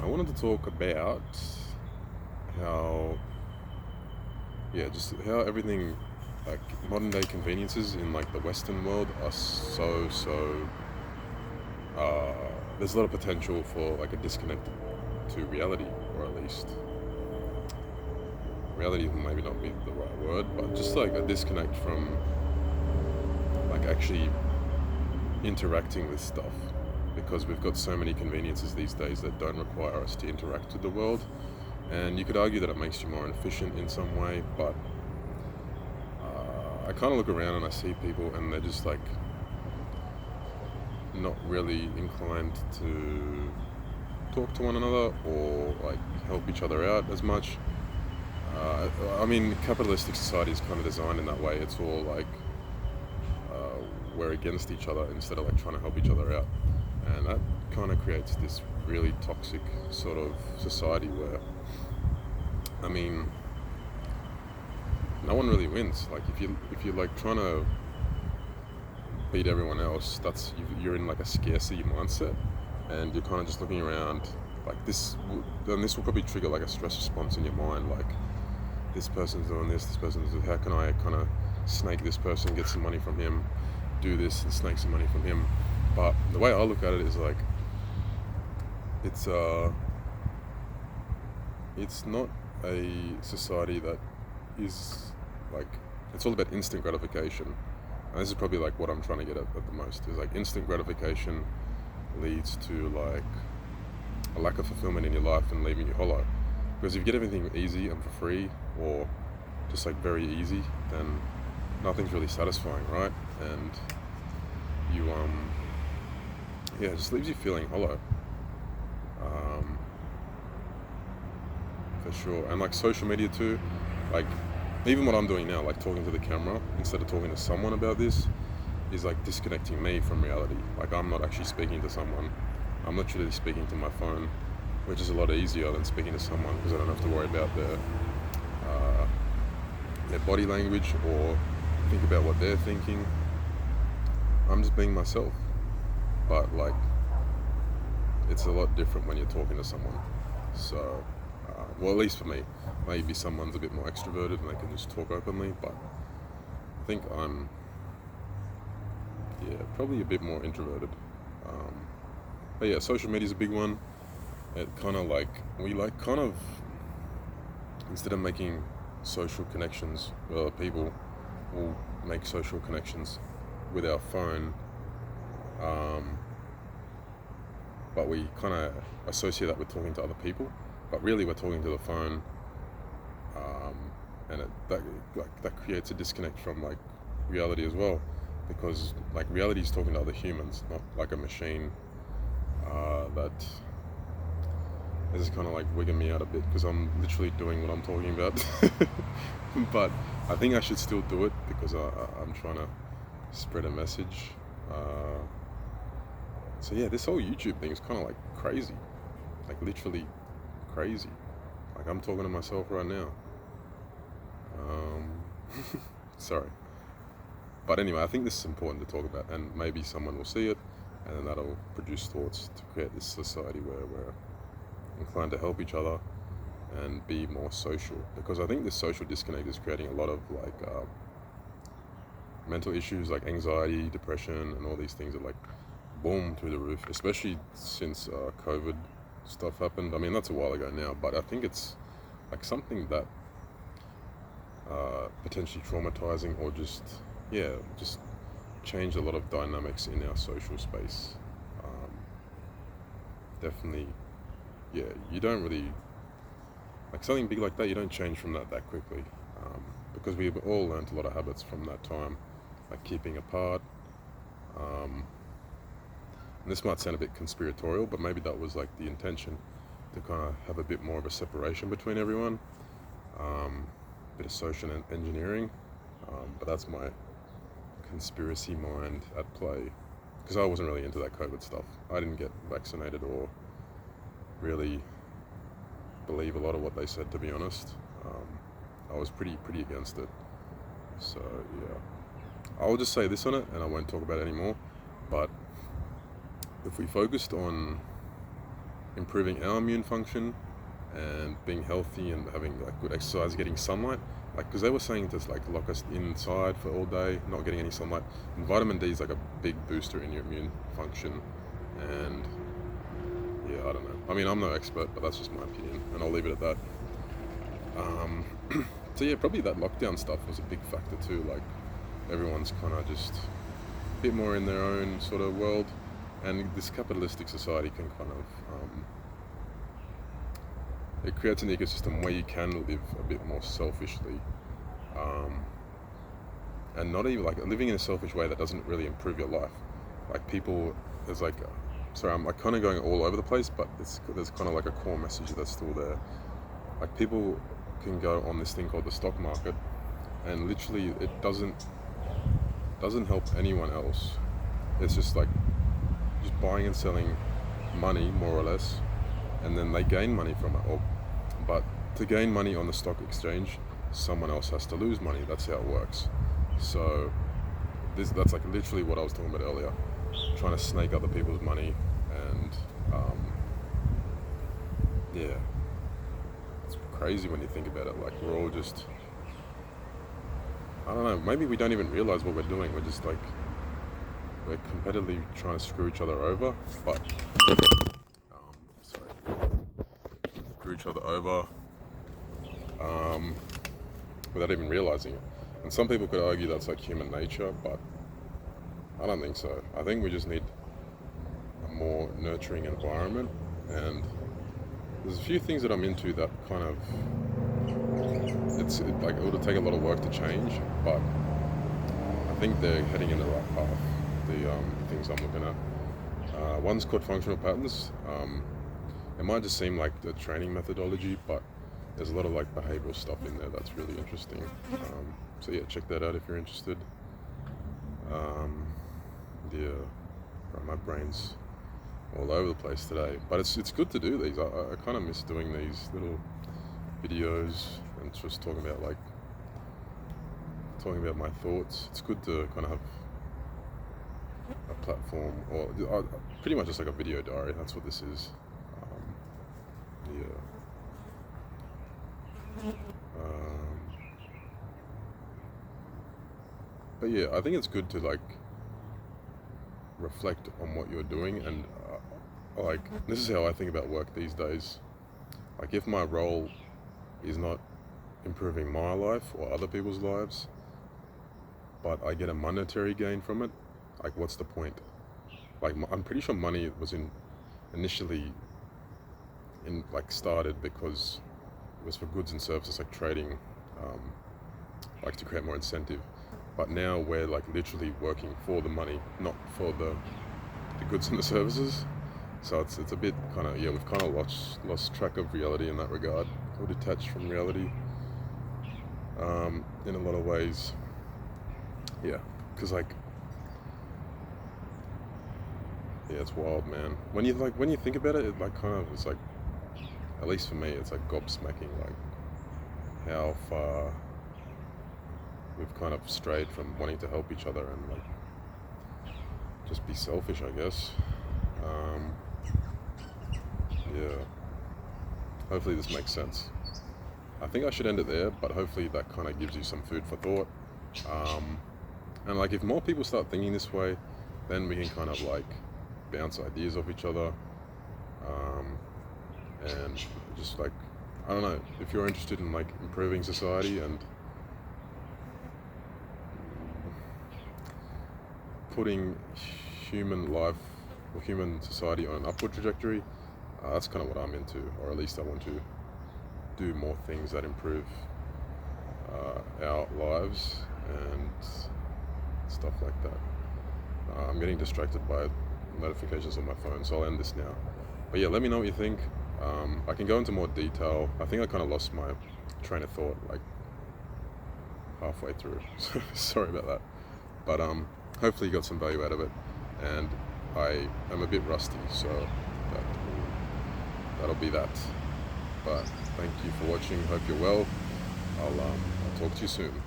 I wanted to talk about how, just how everything, like modern day conveniences in like the Western world are uh, there's a lot of potential for like a disconnect to reality, or at least reality maybe not be the right word, but just like a disconnect from like actually interacting with stuff, because we've got so many conveniences these days that don't require us to interact with the world. And you could argue that it makes you more efficient in some way, but I kind of look around and I see people and they're just like not really inclined to talk to one another or like help each other out as much. I mean, capitalistic society is kind of designed in that way. It's all like we're against each other instead of like trying to help each other out, and that kind of creates this really toxic sort of society where, I mean, no one really wins. Like if you're like trying to beat everyone else, you're in like a scarcity mindset, and you're kind of just looking around like this. Then this will probably trigger like a stress response in your mind, like this person's doing this person's doing, how can I kind of snake this person, get some money from him, do this and snake some money from him. But the way I look at it is like it's it's not a society that is like, it's all about instant gratification. And this is probably like what I'm trying to get at the most, is like instant gratification leads to like a lack of fulfillment in your life and leaving you hollow. Because if you get everything easy and for free, or just like very easy, then nothing's really satisfying, right? And you it just leaves you feeling hollow, for sure. And like social media too, like even what I'm doing now, like talking to the camera instead of talking to someone about this, is like disconnecting me from reality. Like I'm not actually speaking to someone, I'm literally speaking to my phone, which is a lot easier than speaking to someone, because I don't have to worry about their body language or think about what they're thinking. I'm just being myself. But like, it's a lot different when you're talking to someone. So, well, at least for me, maybe someone's a bit more extroverted and they can just talk openly, but I think I'm, probably a bit more introverted. But yeah, social media is a big one. It kind of like, we like kind of, instead of making social connections with other people, we'll make social connections with our phone, but we kind of associate that with talking to other people, but really we're talking to the phone, and that creates a disconnect from like reality as well, because like reality is talking to other humans, not like a machine. That this is kind of like wigging me out a bit, because I'm literally doing what I'm talking about. But I think I should still do it, because I'm trying to spread a message. So yeah, this whole YouTube thing is kind of like crazy, like literally crazy. Like I'm talking to myself right now. Sorry. But anyway, I think this is important to talk about, and maybe someone will see it, and then that'll produce thoughts to create this society where we're inclined to help each other and be more social. Because I think this social disconnect is creating a lot of like mental issues, like anxiety, depression, and all these things are like boom through the roof, especially since COVID stuff happened. I mean, that's a while ago now, but I think it's like something that potentially traumatizing, or just changed a lot of dynamics in our social space. Definitely, you don't really, like something big like that, you don't change from that quickly, because we've all learned a lot of habits from that time, like keeping apart. And this might sound a bit conspiratorial, but maybe that was like the intention, to kind of have a bit more of a separation between everyone, bit of social engineering, but that's my conspiracy mind at play, because I wasn't really into that COVID stuff. I didn't get vaccinated or really believe a lot of what they said, to be honest. I was pretty against it. So yeah, I'll just say this on it, and I won't talk about it anymore. But if we focused on improving our immune function and being healthy and having like good exercise, getting sunlight. Like, because they were saying to like lock us inside for all day, not getting any sunlight. And vitamin D is like a big booster in your immune function. And yeah, I don't know. I mean, I'm no expert, but that's just my opinion, and I'll leave it at that. So yeah, probably that lockdown stuff was a big factor too. Like, everyone's kind of just a bit more in their own sort of world, and this capitalistic society can kind of it creates an ecosystem where you can live a bit more selfishly, and not even like living in a selfish way that doesn't really improve your life. Like, people, there's like, sorry, I'm like kind of going all over the place, but there's kind of like a core message that's still there. Like, people can go on this thing called the stock market, and literally it doesn't help anyone else. It's just like just buying and selling money, more or less, and then they gain money from it. But to gain money on the stock exchange, someone else has to lose money. That's how it works. So that's like literally what I was talking about earlier, trying to snake other people's money. And yeah, it's crazy when you think about it. Like, we're all just, I don't know, maybe we don't even realize what we're doing. We're just like, we're competitively trying to screw each other over, but screw each other over without even realizing it. And some people could argue that's like human nature, but I don't think so. I think we just need a more nurturing environment, and there's a few things that I'm into that kind of, like, it would take a lot of work to change, but I think they're heading in the right path. The things I'm looking at. One's called functional patterns. It might just seem like the training methodology, but there's a lot of like behavioral stuff in there that's really interesting. So yeah, check that out if you're interested. Yeah, right, my brain's all over the place today, but it's good to do these. I kind of miss doing these little videos and just talking about my thoughts. It's good to kind of have a platform, or pretty much just like a video diary. That's what this is. But yeah, I think it's good to like reflect on what you're doing, and like, this is how I think about work these days. Like, if my role is not improving my life or other people's lives, but I get a monetary gain from it, like, what's the point? Like, I'm pretty sure money was initially started because it was for goods and services, like trading, like to create more incentive. But now we're like literally working for the money, not for the goods and the services. So it's a bit kind of, yeah, we've kind of lost track of reality in that regard, or detached from reality in a lot of ways. Yeah, because like, yeah, it's wild, man. When you think about it, it's like, at least for me, it's like gobsmacking, like how far we've kind of strayed from wanting to help each other and like just be selfish, I guess. Yeah. Hopefully this makes sense. I think I should end it there, but hopefully that kind of gives you some food for thought. And like, if more people start thinking this way, then we can kind of like bounce ideas off each other. And just like, I don't know, if you're interested in like improving society and putting human life or human society on an upward trajectory, that's kind of what I'm into, or at least I want to do more things that improve our lives and stuff like that. I'm getting distracted by notifications on my phone, so I'll end this now. But yeah, let me know what you think. I can go into more detail. I think I kind of lost my train of thought like halfway through. Sorry about that. But hopefully you got some value out of it. And I am a bit rusty, so that'll be that. But thank you for watching. Hope you're well. I'll talk to you soon.